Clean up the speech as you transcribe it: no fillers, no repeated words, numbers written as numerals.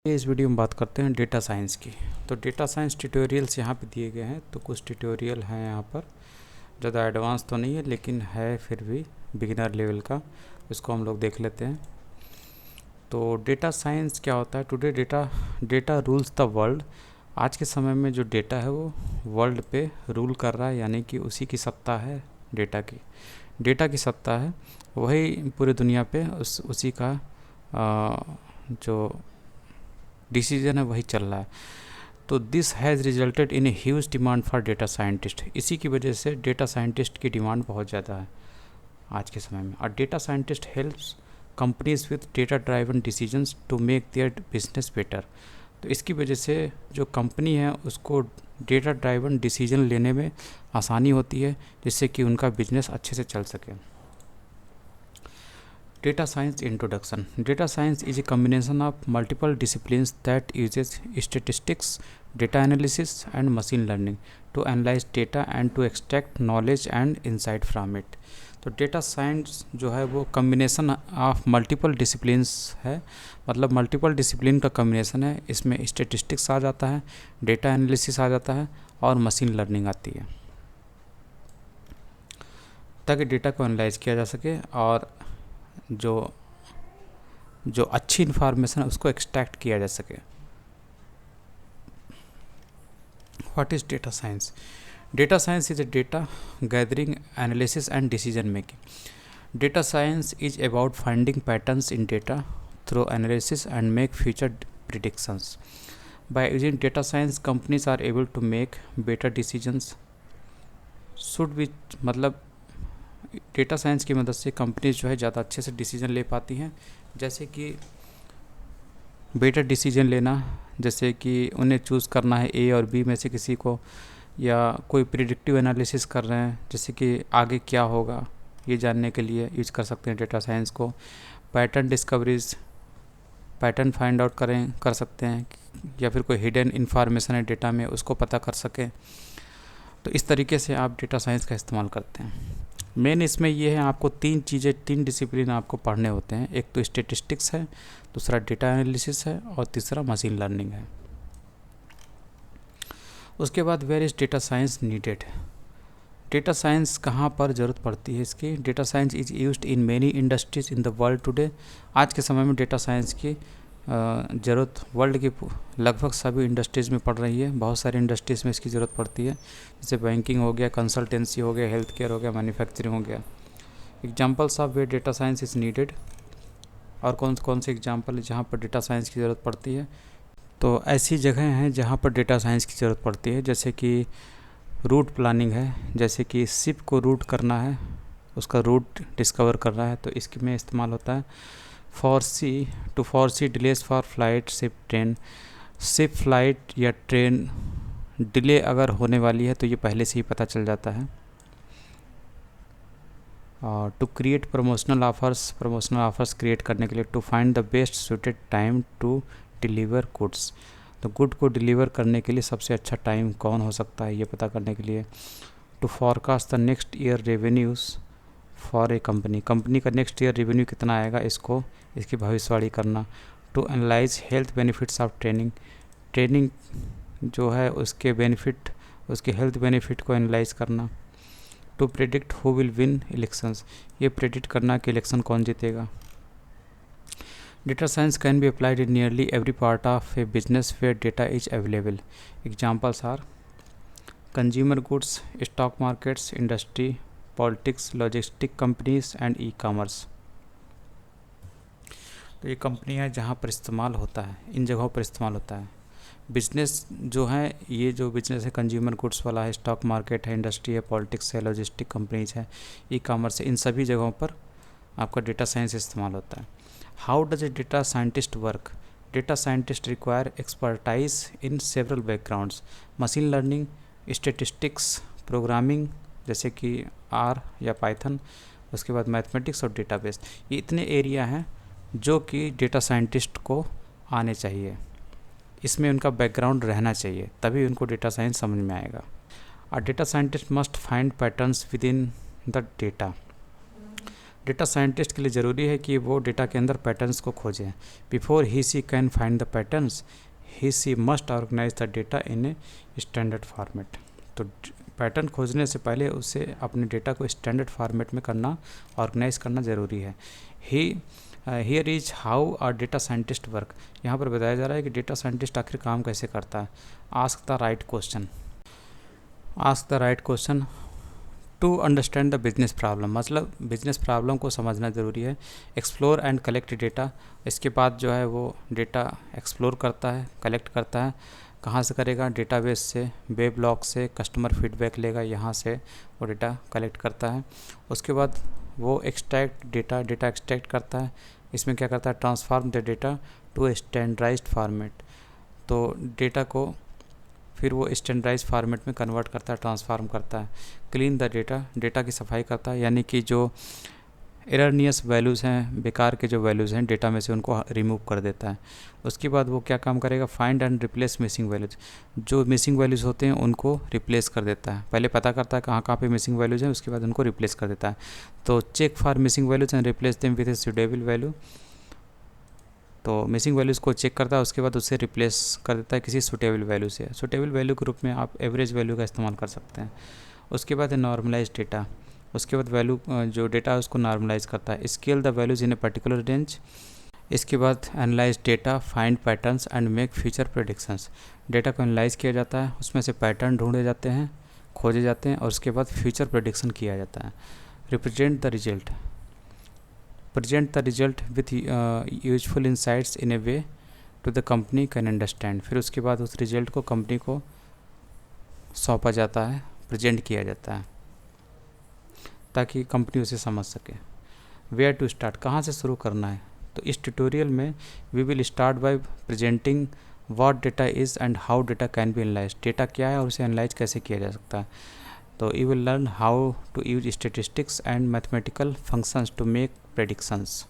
इस वीडियो में बात करते हैं डेटा साइंस की। तो डेटा साइंस ट्यूटोरियल्स यहाँ पे दिए गए हैं। तो कुछ ट्यूटोरियल हैं यहाँ पर, ज़्यादा एडवांस तो नहीं है लेकिन है फिर भी बिगिनर लेवल का। इसको हम लोग देख लेते हैं। तो डेटा साइंस क्या होता है? Today data rules the world. आज के समय में जो डेटा है वो वर्ल्ड पे रूल कर रहा है, यानी कि उसी की सत्ता है। डेटा की सत्ता है, वही पूरी दुनिया पे उसी का जो डिसीजन है वही चल रहा है। तो this has resulted in a huge demand for data scientist. इसी की वजह से डेटा साइंटिस्ट की डिमांड बहुत ज़्यादा है आज के समय में। और data scientist helps companies with data driven decisions to make their business better. तो इसकी वजह से जो कंपनी है उसको डेटा ड्राइवन डिसीजन लेने में आसानी होती है, जिससे कि उनका बिजनेस अच्छे से चल सके। Data science introduction. Data science is a combination of multiple disciplines that uses statistics, data analysis and machine learning to analyze data and to extract knowledge and insight from it. तो data science जो है वो combination of multiple disciplines है, मतलब multiple discipline का combination है। इसमें statistics आ जाता है, डेटा एनालिसिस आ जाता है और मशीन लर्निंग आती है, ताकि डेटा को एनालाइज किया जा सके और जो अच्छी इन्फॉर्मेशन है उसको एक्सट्रैक्ट किया जा सके। What is data science? Data science is a data gathering, analysis and decision making. Data science is about finding patterns in data through analysis and make future predictions. By using data science companies are able to make better decisions. Should be मतलब data science की मदद से companies जो है ज़्यादा अच्छे से decision ले पाती हैं। जैसे कि बेटर डिसीजन लेना, जैसे कि उन्हें चूज़ करना है ए और बी में से किसी को, या कोई प्रिडिक्टिव एनालिसिस कर रहे हैं जैसे कि आगे क्या होगा ये जानने के लिए यूज कर सकते हैं डेटा साइंस को। Pattern discoveries, pattern find out कर सकते हैं, या फिर कोई हिडन इन्फॉर्मेशन है डेटा में उसको पता कर सकें। तो इस तरीके से आप डेटा साइंस का इस्तेमाल करते हैं। मेन इसमें ये है, आपको तीन डिसिप्लिन आपको पढ़ने होते हैं। एक तो स्टेटिस्टिक्स है, दूसरा डेटा एनालिसिस है और तीसरा मशीन लर्निंग है। उसके बाद where is data science needed? Data science कहाँ पर ज़रूरत पड़ती है इसकी? Data science is used in many industries in the world today. आज के समय में डेटा साइंस की ज़रूरत वर्ल्ड की लगभग सभी इंडस्ट्रीज़ में पड़ रही है। बहुत सारी इंडस्ट्रीज़ में इसकी ज़रूरत पड़ती है, जैसे बैंकिंग हो गया, कंसल्टेंसी हो गया, हेल्थ केयर हो गया, मैन्युफैक्चरिंग हो गया। Examples of where data science is needed. और कौन कौन से एग्जांपल है जहाँ पर डेटा साइंस की ज़रूरत पड़ती है? तो ऐसी जगह हैं जहाँ पर डेटा साइंस की ज़रूरत पड़ती है, जैसे कि रूट प्लानिंग है, जैसे कि शिप को रूट करना है, उसका रूट डिस्कवर करना है, तो इसके में इस्तेमाल होता है। To foresee delays for flight, ship flight या ट्रेन डिले अगर होने वाली है तो ये पहले से ही पता चल जाता है। और to create promotional offers create करने के लिए, to find the best suited time to deliver goods. तो गुड को डिलीवर करने के लिए सबसे अच्छा टाइम कौन हो सकता है ये पता करने के लिए। To forecast the next year revenues for a company का नेक्स्ट ईयर रेवेन्यू कितना आएगा इसकी भविष्यवाणी करना। To analyse health benefits of training जो है उसके बेनिफिट, उसके हेल्थ बेनिफिट को एनालाइज करना। To predict who will win elections, ये प्रेडिक्ट करना कि इलेक्शन कौन जीतेगा। Data science can be applied in nearly every part of a business where data is available. Examples are consumer goods, stock markets, industry, politics, logistic companies and e commerce. तो ये कंपनियां जहाँ पर इस्तेमाल होता है, इन जगहों पर इस्तेमाल होता है। बिजनेस जो है, ये जो बिजनेस है कंज्यूमर गुड्स वाला है, स्टॉक मार्केट है, इंडस्ट्री है, पॉलिटिक्स है, लॉजिस्टिक कंपनीज है, ई कॉमर्स है, इन सभी जगहों पर आपका डेटा साइंस इस्तेमाल होता है। How does a data scientist work? Data scientist require expertise in several backgrounds. Machine learning, statistics, programming जैसे कि आर या पाइथन, उसके बाद मैथमेटिक्स और डेटाबेस। ये इतने एरिया हैं जो कि डेटा साइंटिस्ट को आने चाहिए, इसमें उनका बैकग्राउंड रहना चाहिए, तभी उनको डेटा साइंस समझ में आएगा। A data scientist must find patterns with in the data. Data scientist के लिए ज़रूरी है कि वो डेटा के अंदर पैटर्न्स को खोजें। Before he she can find the patterns, he she must organise the data in a standard format. तो पैटर्न खोजने से पहले उसे अपने डेटा को स्टैंडर्ड फॉर्मेट में करना, ऑर्गेनाइज करना ज़रूरी है। Here is how are data scientist work. यहाँ पर बताया जा रहा है कि डेटा साइंटिस्ट आखिर काम कैसे करता है। Ask the right question, ask the right question to understand the business problem, मतलब बिजनेस प्रॉब्लम को समझना ज़रूरी है। एक्सप्लोर एंड कलेक्ट डेटा, इसके बाद जो है वो डेटा एक्सप्लोर करता है, कलेक्ट करता है। कहाँ से करेगा? डेटाबेस से, वेब लॉग से, कस्टमर फीडबैक लेगा, यहाँ से वो डेटा कलेक्ट करता है। उसके बाद वो एक्सट्रैक्ट डेटा एक्सट्रैक्ट करता है। इसमें क्या करता है? Transform the data to a standardised format. तो डेटा को फिर वो स्टैंडर्डाइज फॉर्मेट में कन्वर्ट करता है, ट्रांसफॉर्म करता है। क्लीन द डेटा की सफाई करता है, यानी कि जो एररनियस वैल्यूज़ हैं, बेकार के जो वैल्यूज़ हैं डेटा में से, उनको रिमूव कर देता है। उसके बाद वो क्या काम करेगा? Find and replace missing values, जो मिसिंग वैल्यूज़ होते हैं उनको रिप्लेस कर देता है। पहले पता करता है कहाँ कहाँ पे मिसिंग वैल्यूज़ हैं, उसके बाद उनको रिप्लेस कर देता है। तो check for missing values and replace them with a suitable value. तो मिसिंग वैल्यूज़ को चेक करता है, उसके बाद उसे रिप्लेस कर देता है किसी सुटेबल वैल्यू से। सुटेबल वैल्यू के रूप में आप एवरेज वैल्यू का इस्तेमाल कर सकते हैं। उसके बाद है नॉर्मलाइज डेटा, उसके बाद वैल्यू जो डेटा है उसको नॉर्मलाइज करता है। Scale the values in a particular range. इसके बाद analyse data, find patterns and make future predictions. Data को एनालाइज किया जाता है, उसमें से पैटर्न ढूंढे जाते हैं, खोजे जाते हैं, और उसके बाद फ्यूचर प्रेडिक्शन किया जाता है। Represent the result, present the result with useful insights in a way to the company can understand. फिर उसके बाद उस रिजल्ट को कंपनी को सौंपा जाता है, प्रेजेंट किया जाता है, ताकि कंपनी उसे समझ सके। वेयर टू स्टार्ट, कहाँ से शुरू करना है? तो इस ट्यूटोरियल में we will start by presenting what data is and how data can be analyse. Data क्या है और उसे एनालाइज कैसे किया जा सकता है। तो you will learn how to use statistics and mathematical functions to make predictions.